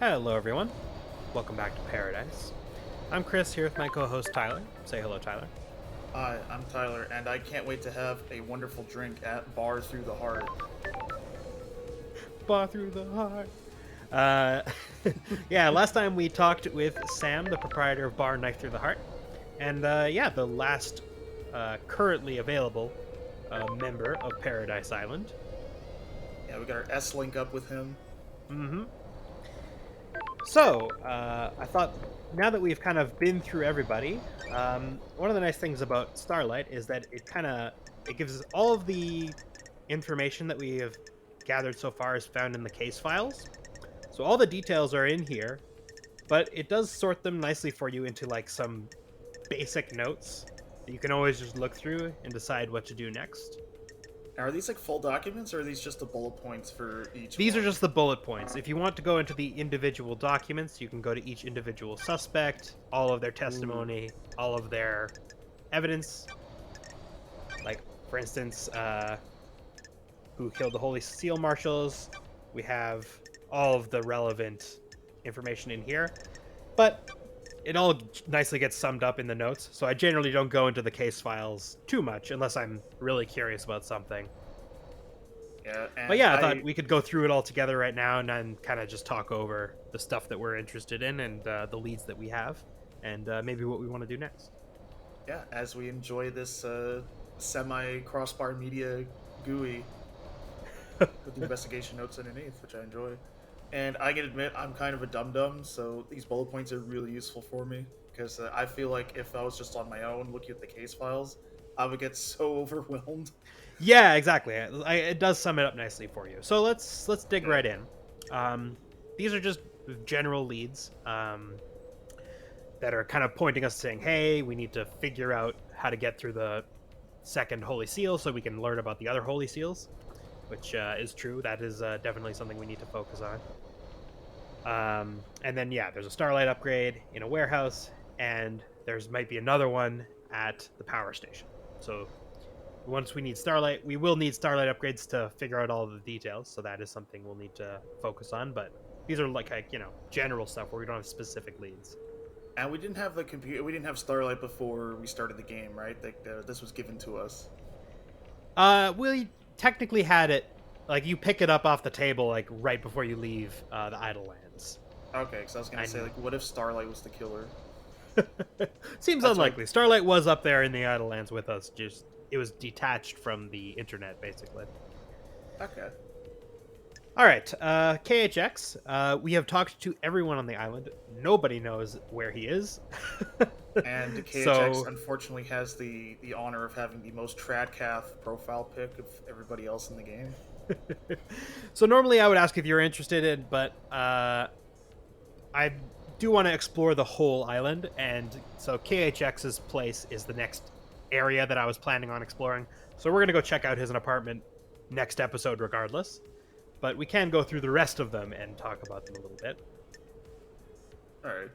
Hello, everyone. Welcome back to Paradise. I'm Chris here with my co host Tyler. Say hello, Tyler. Hi, I'm Tyler, and I can't wait to have a wonderful drink at Bar Through the Heart. Bar through the heart. Uh, yeah, last time we talked with Sam, the proprietor of Bar Knife Through the Heart. And yeah, the last currently available member of Paradise Island. Yeah, we got our S link up with him. Mm-hmm. So, I thought now that we've kind of been through everybody, one of the nice things about Starlight is that it gives us all of the information that we have gathered so far is found in the case files. So all the details are in here, but it does sort them nicely for you into like some basic notes that you can always just look through and decide what to do next. Now, are these like full documents, or are these just the bullet points for each These are one? just the bullet points. If you want to go into the individual documents, you can go to each individual suspect, all of their Ooh. testimony, all of their evidence. Like, for instance, who killed the Holy Seal Marshals. We have all of the relevant information in here. But it all nicely gets summed up in the notes, so I generally don't go into the case files too much unless I'm really curious about something. Yeah, But and yeah, I thought I we could go through it all together right now and then kind of just talk over the stuff that we're interested in and the leads that we have, and maybe what we want to do next. yeah, as we enjoy this semi crossbar media GUI with the investigation notes underneath, which I enjoy. And I can admit I'm kind of a dum dum, so these bullet points are really useful for me because I feel like if I was just on my own looking at the case files, I would get so overwhelmed. Yeah, exactly. It does sum it up nicely for you. So let's dig Yeah. right in. Um, these are just general leads that are kind of pointing us, saying, "Hey, we need to figure out how to get through the second Holy Seal so we can learn about the other Holy Seals," which is true. That is definitely something we need to focus on. And then yeah, there's a Starlight upgrade in a warehouse, and there's might be another one at the power station. So once we need Starlight, we will need Starlight upgrades to figure out all of the details. So that is something we'll need to focus on. But these are like general stuff where we don't have specific leads. And we didn't have the computer. We didn't have Starlight before we started the game, right? Like this was given to us. We technically had it like you pick it up off the table like right before you leave the Idle Lands. Okay, because I was gonna say, And like, what if Starlight was the killer? seems That's why. unlikely. Starlight was up there in the Idle Lands with us. Just it was detached from the internet, basically. Okay. All right, KHX. We have talked to everyone on the island. Nobody knows where he is. And KHX So, unfortunately has the honor of having the most Tradcath profile pic of everybody else in the game. so normally I would ask if you're interested in, but I do want to explore the whole island, and so KHX's place is the next area that I was planning on exploring. So we're gonna go check out his apartment next episode, regardless. But we can go through the rest of them and talk about them a little bit. All right.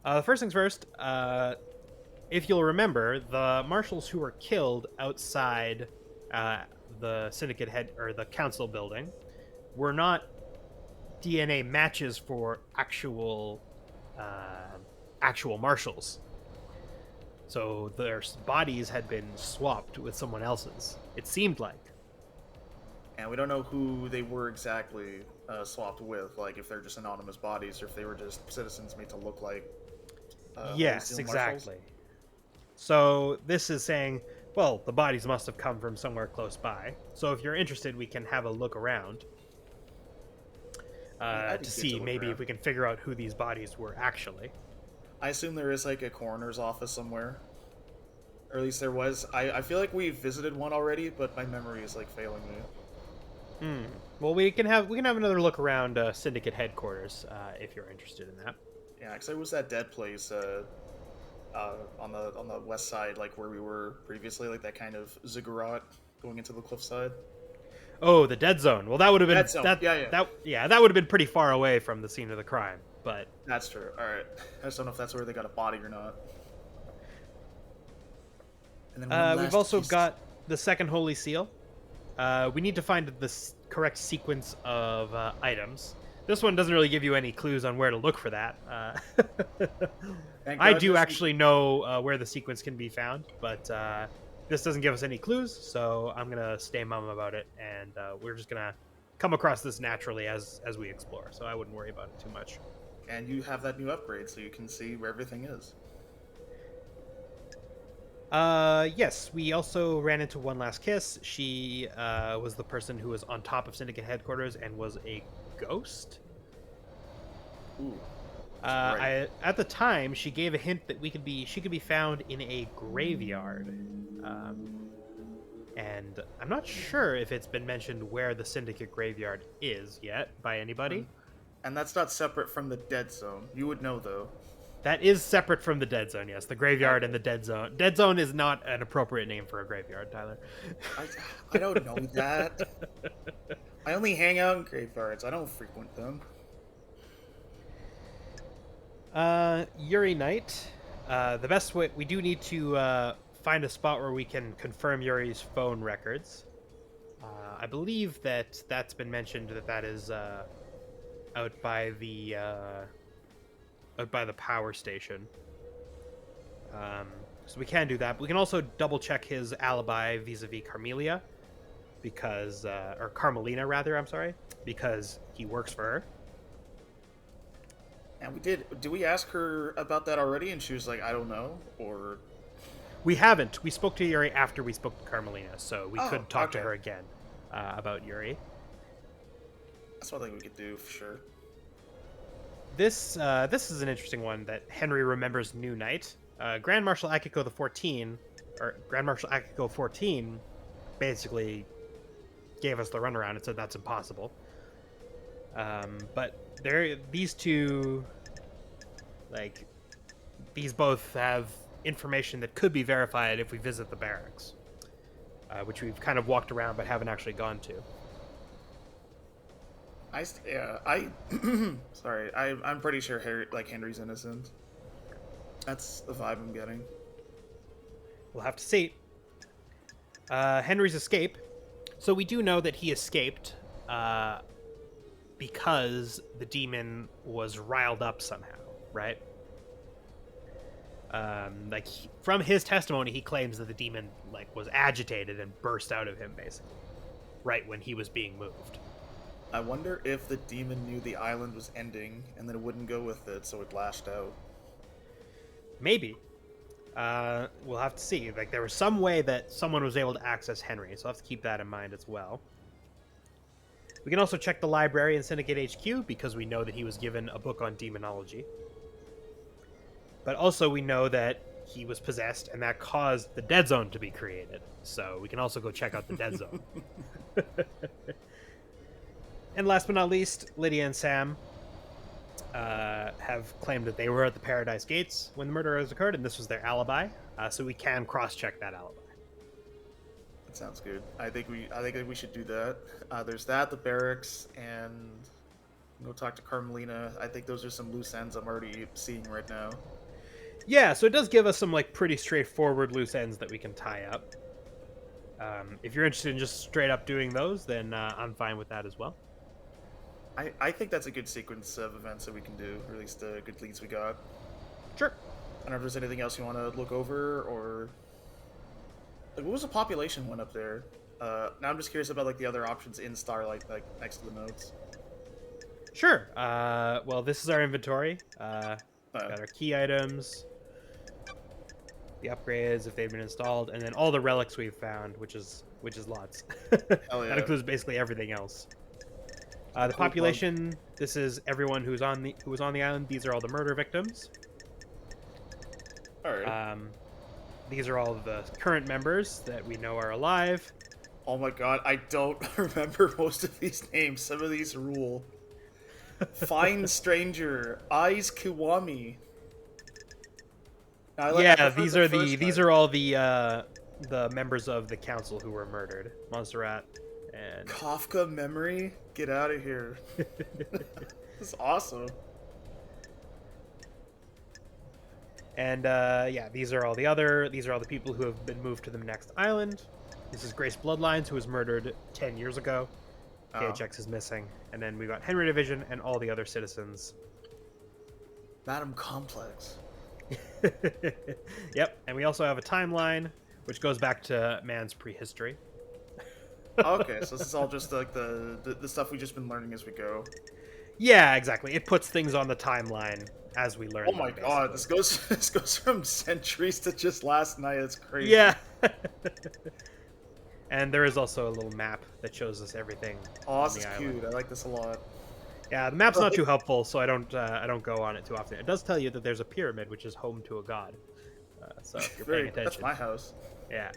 The first things first, if you'll remember, the marshals who were killed outside the syndicate head or the council building were not DNA matches for actual marshals. So their bodies had been swapped with someone else's. It seemed like. And we don't know who they were exactly swapped with, like if they're just anonymous bodies or if they were just citizens made to look like Holy Yes, Seal Marshals. exactly. So this is saying, well, the bodies must have come from somewhere close by. So if you're interested, we can have a look around I'd be to good to see look maybe if around. we can figure out who these bodies were actually. I assume there is like a coroner's office somewhere, or at least there was. I feel like we visited one already, but my memory is like failing me. Hmm. Well, we can have another look around Syndicate headquarters if you're interested in that. Yeah, because there was that dead place on the west side, like where we were previously, like that kind of ziggurat going into the cliffside. Oh, the dead zone. Well, that would have been Dead zone. that Yeah, yeah, that yeah, that would have been pretty far away from the scene of the crime. But that's true. All right, I just don't know if that's where they got a body or not. And then one we've last also piece. got the second Holy Seal. We need to find the correct sequence of items. This one doesn't really give you any clues on where to look for that. Thank I God do this- actually know where the sequence can be found, but this doesn't give us any clues, so I'm gonna stay mum about it, and we're just gonna come across this naturally as we explore. So I wouldn't worry about it too much. And you have that new upgrade, so you can see where everything is. Yes, we also ran into One Last Kiss. She was the person who was on top of Syndicate headquarters and was a ghost. Ooh. At the time, she gave a hint that she could be found in a graveyard, and I'm not sure if it's been mentioned where the Syndicate graveyard is yet by anybody. And that's not separate from the dead zone. You would know, though. That is separate from the dead zone. Yes, the graveyard and the dead zone. Dead zone is not an appropriate name for a graveyard, Tyler. I don't know that. I only hang out in graveyards. I don't frequent them. Yuri Knight. The best way, we do need to find a spot where we can confirm Yuri's phone records. I believe that's been mentioned that is out by the power station. So we can do that. But we can also double check his alibi vis-a-vis Carmelia, because or Carmelina rather. I'm sorry, because he works for her. And we did. Did we ask her about that already? And she was like, I don't know. Or We haven't. We spoke to Yuri after we spoke to Carmelina, so we could talk to okay. her again about Yuri. that's one thing we could do for sure. This is an interesting one that Henry remembers New Night. Grand Marshal Akiko the 14, or Grand Marshal Akiko 14, basically gave us the runaround and said that's impossible. But these two, like, these both have information that could be verified if we visit the barracks, which we've kind of walked around but haven't actually gone to. Sorry, I'm pretty sure Henry's innocent. That's the vibe I'm getting. We'll have to see. Henry's escape. So we do know that he escaped because the demon was riled up somehow, right? From his testimony, he claims that the demon was agitated and burst out of him basically, right when he was being moved. I wonder if the demon knew the island was ending and then it wouldn't go with it, so it lashed out. Maybe. We'll have to see. There was some way that someone was able to access Henry, so I'll have to keep that in mind as well. We can also check the library in Syndicate HQ, because we know that he was given a book on demonology. But also we know that he was possessed, and that caused the Dead Zone to be created. So we can also go check out the Dead Zone. And last but not least, Lydia and Sam have claimed that they were at the Paradise Gates when the murder has occurred, and this was their alibi. So we can cross-check that alibi. That sounds good. I think we should do that. There's that, the barracks, and go talk to Carmelina. I think those are some loose ends I'm already seeing right now. Yeah, so it does give us some pretty straightforward loose ends that we can tie up. If you're interested in just straight up doing those, then I'm fine with that as well. I think that's a good sequence of events that we can do, or at least the good leads we got. Sure. I don't know if there's anything else you want to look over, or what was the population one up there? Now I'm just curious about the other options in Starlight, next to the notes. Sure. Well, this is our inventory. Got our key items, the upgrades if they've been installed, and then all the relics we've found, which is lots. Hell yeah. That includes basically everything else. The population. This is everyone who was on the island. These are all the murder victims. All right. These are all of the current members that we know are alive. Oh my god, I don't remember most of these names. Some of these rule. Fine Stranger, Eyes Kiwami. These are all the members of the council who were murdered. Montserrat and Kafka Memory. Get out of here. This is awesome. And these are all the people who have been moved to the next island. This is Grace Bloodlines, who was murdered 10 years ago. Oh, KHX is missing, and then we got Henry Division and all the other citizens. Madam Complex. Yep, and we also have a timeline which goes back to man's prehistory. Okay, so this is all just like the stuff we've just been learning as we go. Yeah, exactly. It puts things on the timeline as we learn Oh them, my god, basically. this goes this goes from centuries to just last night. It's crazy. Yeah. And there is also a little map that shows us everything Oh, on this the is island. cute. I like this a lot. Yeah, the map's not Like, too helpful, so I don't go on it too often. It does tell you that there's a pyramid which is home to a god. So if you're paying that's attention, my house. yeah.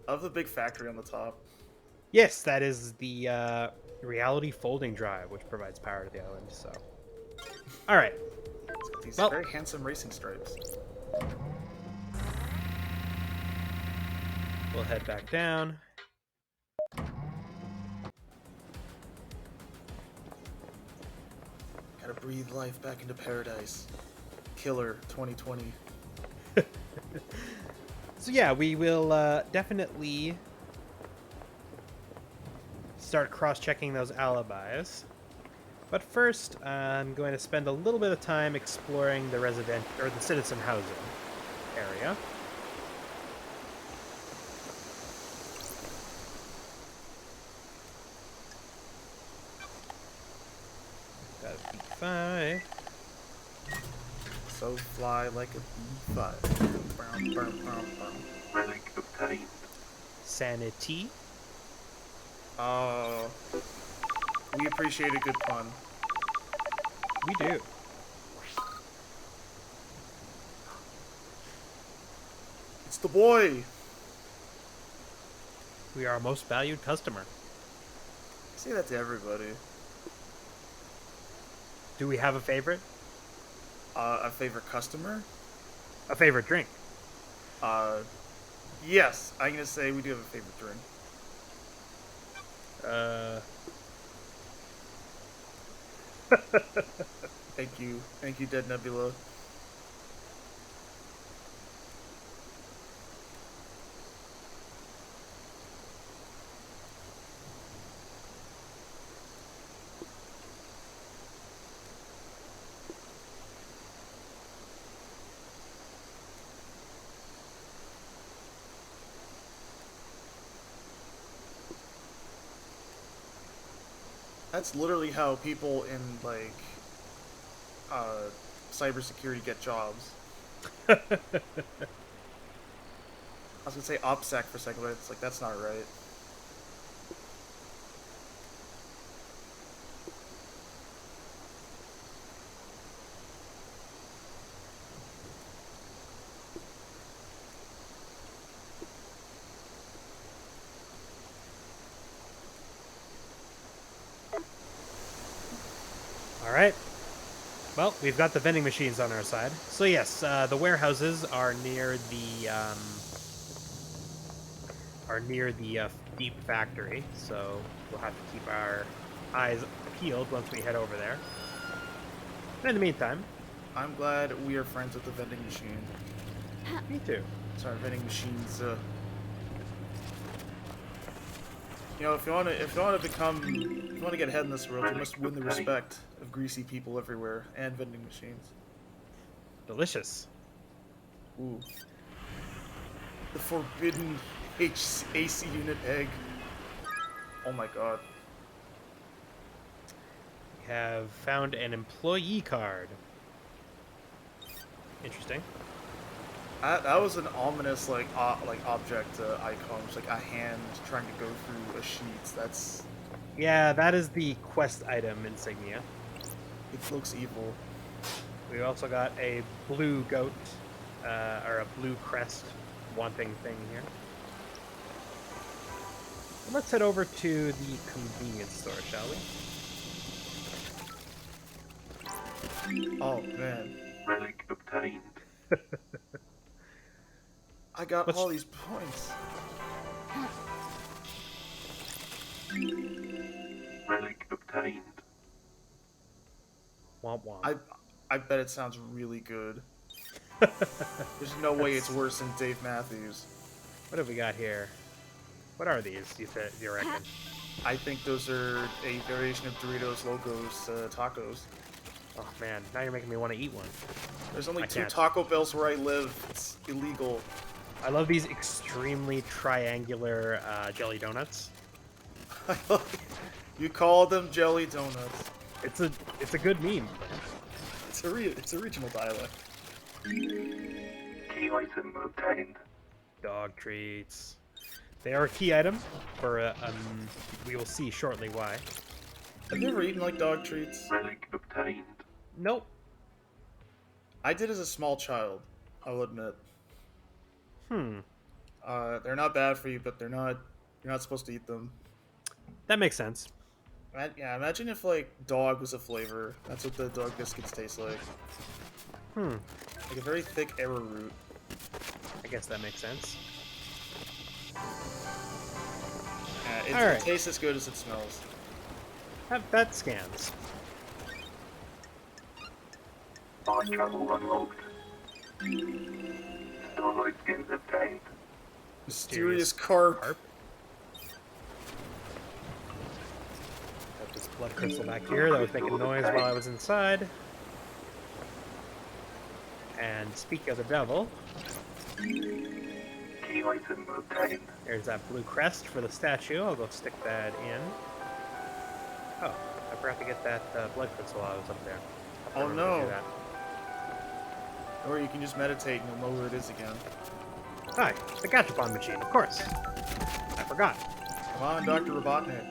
I love the big factory on the top. Yes, that is the reality folding drive, which provides power to the island. So, all right. It's got these Well, very handsome racing stripes. we'll head back down. Gotta breathe life back into paradise. Killer 2020. So yeah, we will definitely start cross-checking those alibis. But first, I'm going to spend a little bit of time exploring the resident or the citizen housing area. Got a B5. So fly like a bee-5. Relic obtained. Sanity. Oh, we appreciate a good pun. We do. It's the boy. We are our most valued customer. Say that to everybody. Do we have a favorite? A favorite customer? A favorite drink? Yes, I'm gonna say we do have a favorite drink. Thank you, Dead Nebula. That's literally how people in like cybersecurity get jobs. I was gonna say OPSEC for a second, but it's like that's not right. All right. Well, we've got the vending machines on our side. So yes, the warehouses are near the deep factory. So we'll have to keep our eyes peeled once we head over there. And in the meantime, I'm glad we are friends with the vending machine. me too. Sorry, vending machines. You know, if you want to get ahead in this world, you must win the respect of greasy people everywhere and vending machines. Delicious. Ooh. The forbidden AC unit egg. Oh my god. We have found an employee card. Interesting. That was an ominous like object icon, just like a hand trying to go through a sheet. That's Yeah, that is the quest item insignia. it looks evil. We also got a blue goat, or a blue crest wanting thing here. Let's head over to the convenience store, shall we? Oh man, Relic obtained. I got Let's- all these points. Relic obtained. Womp womp. I bet it sounds really good. There's no way it's worse than Dave Matthews. What have we got here? What are these, you reckon? I think those are a variation of Doritos Locos tacos. Oh man, now you're making me want to eat one. There's only I 2 can't. Taco Bells where I live. It's illegal. I love these extremely triangular jelly donuts. You call them jelly donuts. It's a good meme. It's a regional dialect. Key item obtained. Dog treats. They are a key item for we will see shortly why. Have you ever eaten like dog treats? Relic obtained. Nope. I did as a small child, I'll admit. Hmm. They're not bad for you, but you're not supposed to eat them. That makes sense. Yeah, imagine if like dog was a flavor. That's what the dog biscuits taste like. Hmm. Like a very thick arrowroot. I guess that makes sense. It Alright. tastes as good as it smells. That scans. Fast travel unlocked. Starlight skins obtained. Mysterious carp. Carp. Got this blood crystal back here that was making noise while I was inside. And speak of the devil, Key item obtained. there's that blue crest for the statue. I'll go stick that in. Oh, I forgot to get that blood crystal while I was up there. I'll Oh, remember to do no. that. Or you can just meditate and you'll know where it is again. Hi, the Gachapon machine, of course. I forgot. Come on, Dr. Robotnik.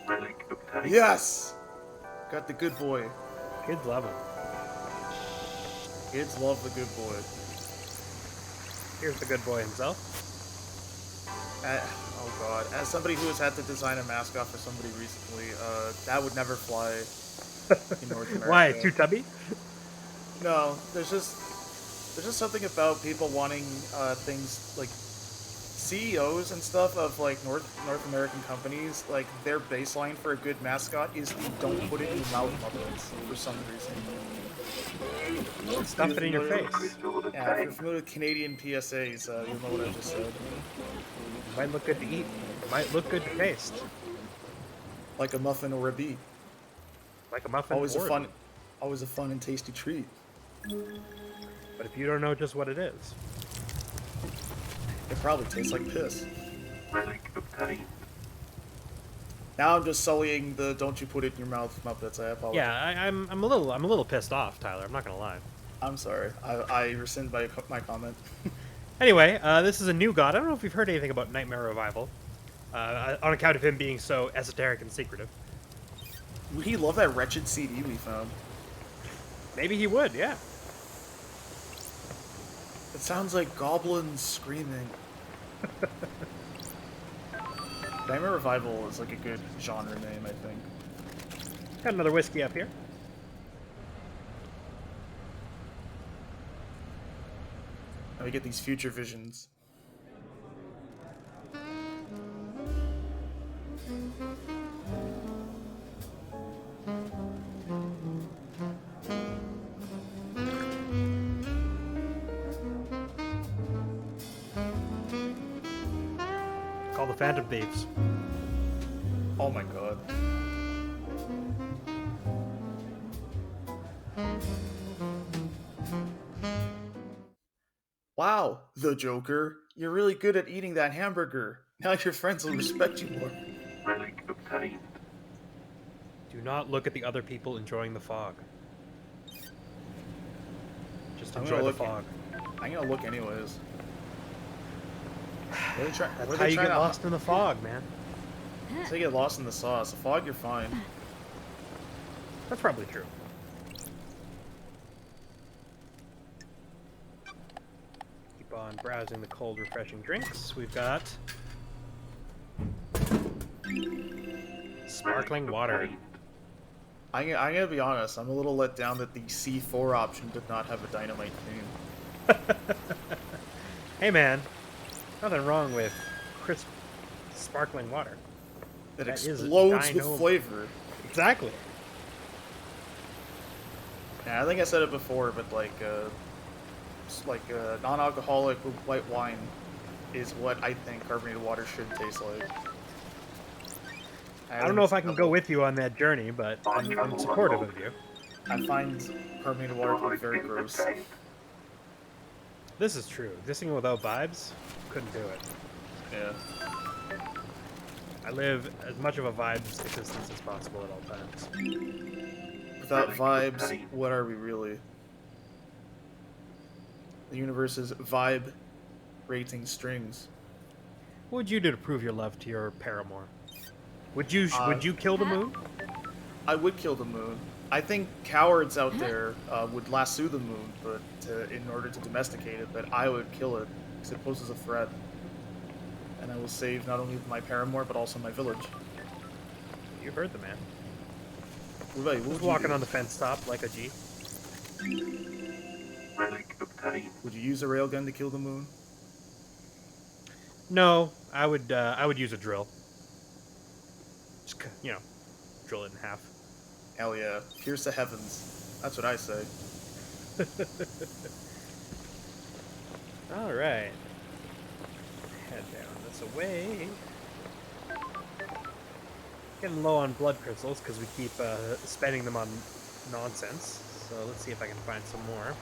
Relic obtained. Yes! Got the good boy. Kids love him. Kids love the good boy. Here's the good boy himself. Oh god. As somebody who has had to design a mascot for somebody recently, that would never fly in North America. Why? Too tubby? No, there's just something about people wanting things like CEOs and stuff of like North American companies. Like their baseline for a good mascot is the "don't put it in your mouth" Muppets for some reason. Stuff it in your face. Crystal Yeah, if you're obtained. familiar with Canadian PSAs, you'll know what I just said. Might look good to eat. Might look good to taste. Like a muffin or a beet. Like a muffin. Always or a fun and tasty treat. But if you don't know just what it is, It probably tastes like piss. Relic obtained. Now I'm just sullying the "don't you put it in your mouth" Muppets. I apologize. yeah, I'm a little pissed off, Tyler. I'm not gonna lie. I'm sorry. I rescind my comment. Anyway, this is a new god. I don't know if you've heard anything about Nightmare Revival, on account of him being so esoteric and secretive. Would he love that wretched CD we found? Maybe he would, yeah. It sounds like goblins screaming. Nightmare Revival is like a good genre name, I think. Got another whiskey up here. And we get these future visions. Called the Phantom Thieves. Oh my god. Wow, the Joker. You're really good at eating that hamburger. Now your friends will respect you more. Relic obtained. Do not look at the other people enjoying the fog. Just I'm enjoy gonna the look fog. I'm gonna look anyways. What are they That's what are how they you trying get to- lost in the fog, man. That's how you get lost in the sauce. The fog, you're fine. That's probably true. Keep on browsing the cold, refreshing drinks. We've got sparkling water. I'm gonna be honest. I'm a little let down that the C4 option did not have a dynamite theme. Hey, man. Nothing wrong with crisp, sparkling water. That That is explodes with dynamo- flavor. Exactly. Yeah, I think I said it before, but like non-alcoholic white wine is what I think carbonated water should taste like. I don't know if I can go with you on that journey, but I'm supportive of you. I find carbonated water to be very gross. obtained. This is true. Existing without vibes, couldn't do it. Yeah. I live as much of a vibes existence as possible at all times. Without vibes, what are we really? The universe is vibe rating strings. What would you do to prove your love to your paramour? Would you kill the moon? I would kill the moon. I think cowards out there would lasso the moon, but in order to domesticate it, but I would kill it because it poses a threat. And I will save not only my paramour, but also my village. You heard the man. What about you? What Just would you walking do? on the fence top like a G. Relic obtained. Would you use a railgun to kill the moon? No, I would use a drill. Just drill it in half. Hell yeah. Pierce the heavens. That's what I say. All right. Head down this way. Getting low on blood crystals because we keep spending them on nonsense. So let's see if I can find some more.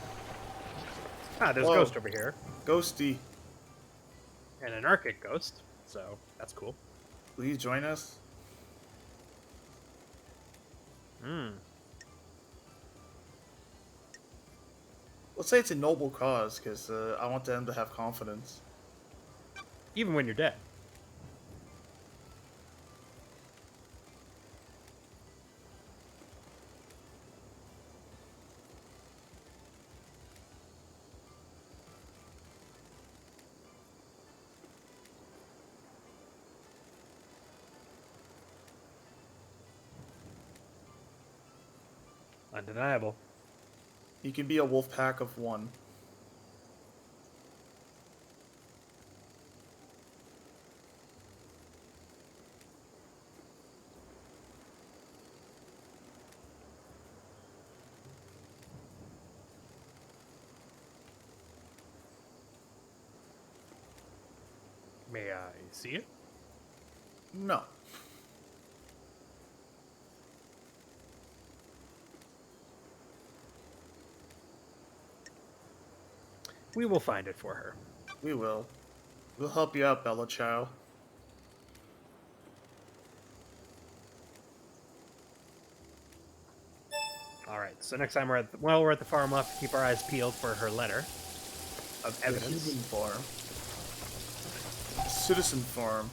Ah, there's a Whoa. ghost over here. Ghosty, And an Arctic ghost. So that's cool. will you join us? Hmm. Let's say it's a noble cause, because I want them to have confidence. Even when you're dead. Undeniable. You can be a wolf pack of one. May I see it? No. We will find it for her. We will. We'll help you out, Bella Chow. All right. So next time we're at the farm, we'll have to keep our eyes peeled for her letter of The evidence. human farm. The citizen farm.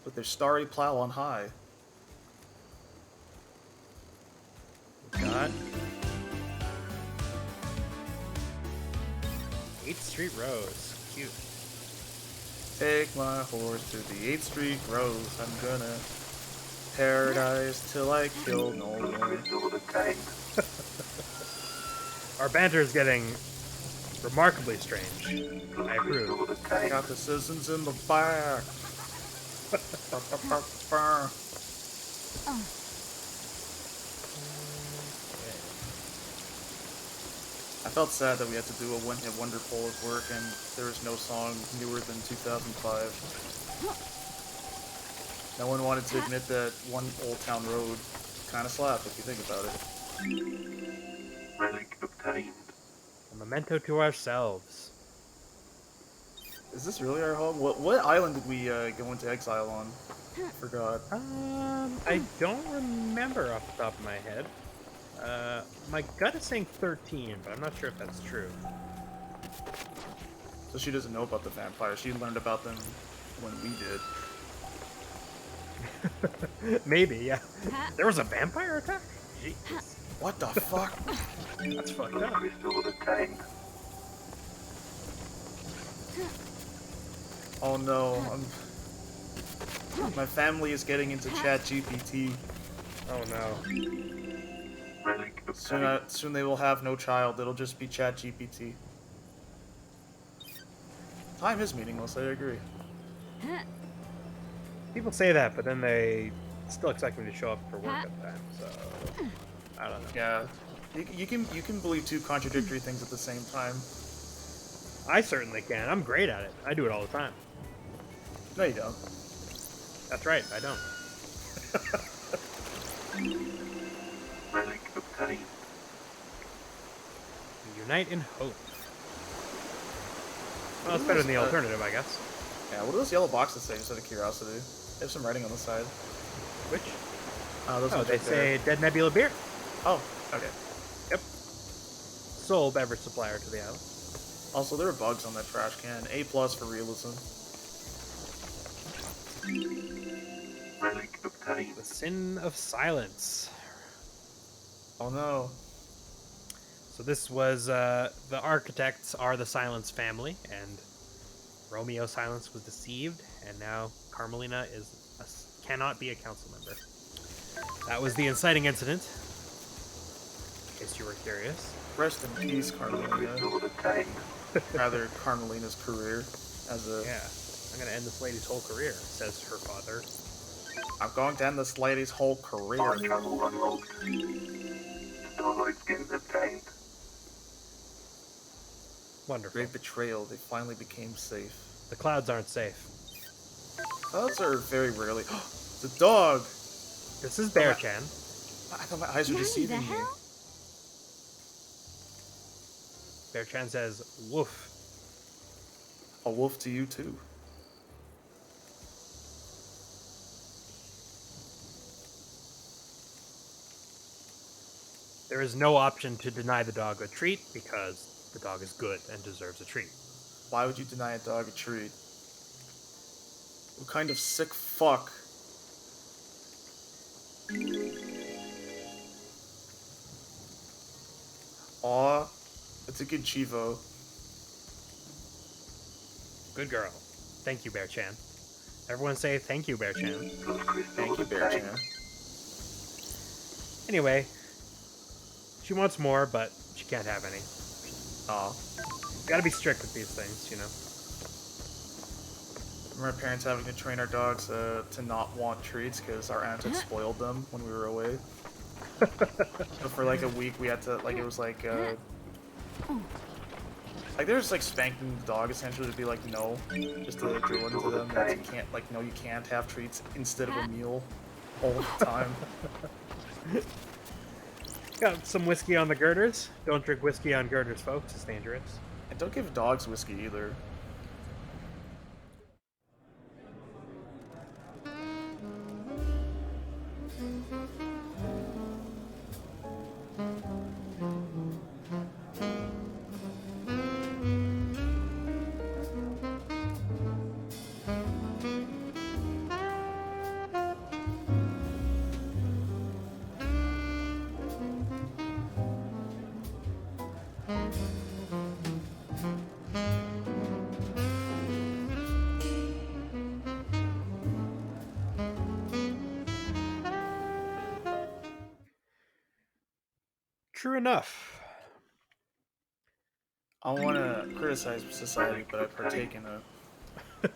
With their starry plow on high. Got 8th Street Rose. Cute. Take my horse to the 8th Street Rose. I'm gonna paradise till I kill no one. Crystal obtained. Our banter is getting remarkably strange. I approve. Crystal obtained. Got the citizens in the back. I felt sad that we had to do a one-hit wonder poll at work, and there was no song newer than 2005. No one wanted to admit that One Old Town Road kind of slapped, if you think about it. Relic obtained. A memento to ourselves. Is this really our home? What island did we go into exile on? I forgot. I don't remember off the top of my head. My gut is saying 13, but I'm not sure if that's true. So she doesn't know about the vampires. She learned about them when we did. Maybe, yeah. There was a vampire attack? Jesus. What the fuck? That's fucked up. Crystal obtained. Oh no, my family is getting into ChatGPT. Oh no. Relic obtained. Soon they will have no child. It'll just be ChatGPT. Time is meaningless. I agree. People say that, but then they still expect me to show up for work at the time, so I don't know. Yeah, you can believe two contradictory things at the same time. I certainly can. I'm great at it. I do it all the time. No, you don't. That's right, I don't. Relic obtained. Unite in hope. Well, it's better than the alternative, I guess. Yeah, what do those yellow boxes say, just out of curiosity? They have some writing on the side. Which? Those Oh, ones they right there. say Dead Nebula beer. Oh, okay. Yep. Sole beverage supplier to the island. Also, there were bugs on that trash can. A+ for realism. Relic obtained. The Sin of Silence. Oh no. So this was, the architects are the Silence family, and Romeo Silence was deceived, and now Carmelina cannot be a council member. That was the inciting incident, in case you were curious. Rest in peace, Carmelina. Sword obtained. Rather, Carmelina's career as a... Yeah, I'm gonna end this lady's whole career, says her father. I'm going to end this lady's whole career. Time travel unlocked. Starlight skins obtained. Wonderful. Great betrayal. They finally became safe. The clouds aren't safe. Clouds are very rarely... It's a dog! This is Bear-chan. I thought my eyes were deceiving me. Bear-chan says, woof. A wolf to you, too. There is no option to deny the dog a treat because the dog is good and deserves a treat. Why would you deny a dog a treat? What kind of sick fuck? Aw, it's a good Chivo. Good girl. Thank you, Bear-chan. Everyone say thank you, Bear-chan. Thank you, Bear Chan. Anyway, she wants more, but she can't have any. Aw. Gotta be strict with these things, you know. Remember our parents having to train our dogs to not want treats because our aunt had spoiled them when we were away. So for like a week we had to, like, it was like they were just like spanking the dog essentially to be like no, just to drill into them that you can't, like, no, you can't have treats instead of a meal all the time. Got some whiskey on the girders. Don't drink whiskey on girders, folks. It's dangerous. And don't give dogs whiskey either. True enough. I don't want to criticize society, but I partake in it.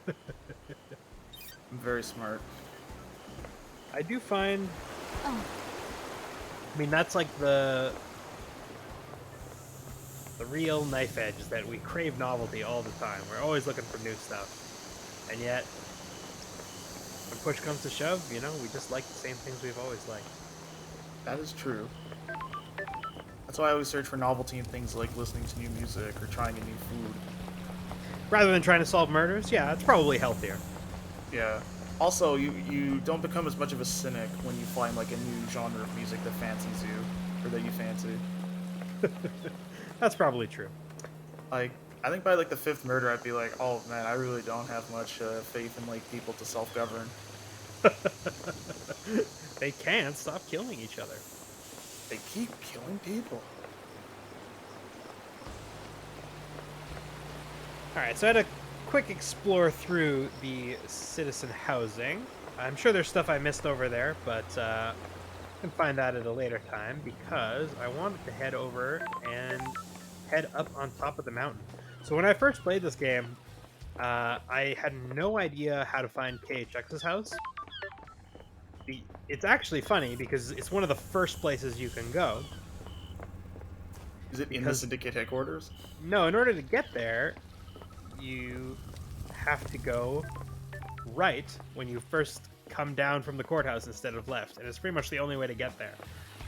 I'm very smart. I do find... I mean, that's like the real knife edge, is that we crave novelty all the time. We're always looking for new stuff. And yet, when push comes to shove, you know, we just like the same things we've always liked. That is true. That's why I always search for novelty in things like listening to new music or trying a new food. Rather than trying to solve murders, yeah, it's probably healthier. Yeah. Also, you don't become as much of a cynic when you find like a new genre of music that fancies you, or that you fancy. That's probably true. Like, I think by like the fifth murder, I'd be like, oh man, I really don't have much faith in like people to self-govern. They can't stop killing each other. They keep killing people. Alright, so I had a quick explore through the citizen housing. I'm sure there's stuff I missed over there, but I can find that at a later time because I wanted to head over and head up on top of the mountain. So when I first played this game, I had no idea how to find KHX's house. It's actually funny because it's one of the first places you can go. Is it in the Syndicate headquarters? No, in order to get there, you have to go right when you first come down from the courthouse instead of left, and it's pretty much the only way to get there.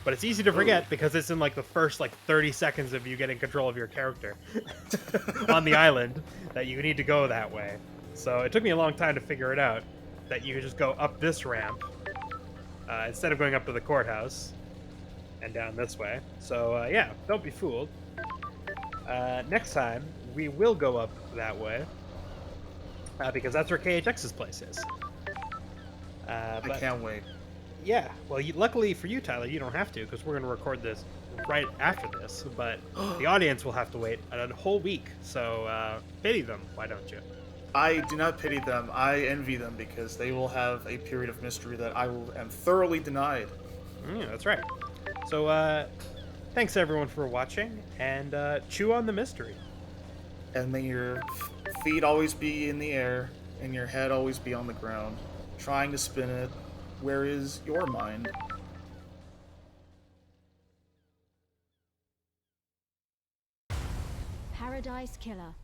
But it's easy to forget because it's in like the first like 30 seconds of you getting control of your character on the island that you need to go that way. So it took me a long time to figure it out that you could just go up this ramp instead of going up to the courthouse and down this way. So yeah, don't be fooled. Next time we will go up that way because that's where KHX's place is. I can't wait. Yeah, well, luckily for you, Tyler, you don't have to because we're going to record this right after this. But the audience will have to wait a whole week. So pity them, why don't you? I do not pity them. I envy them because they will have a period of mystery that am thoroughly denied. That's right. So thanks everyone for watching, and chew on the mystery. And may your feet always be in the air and your head always be on the ground, trying to spin it. Where is your mind? Paradise Killer.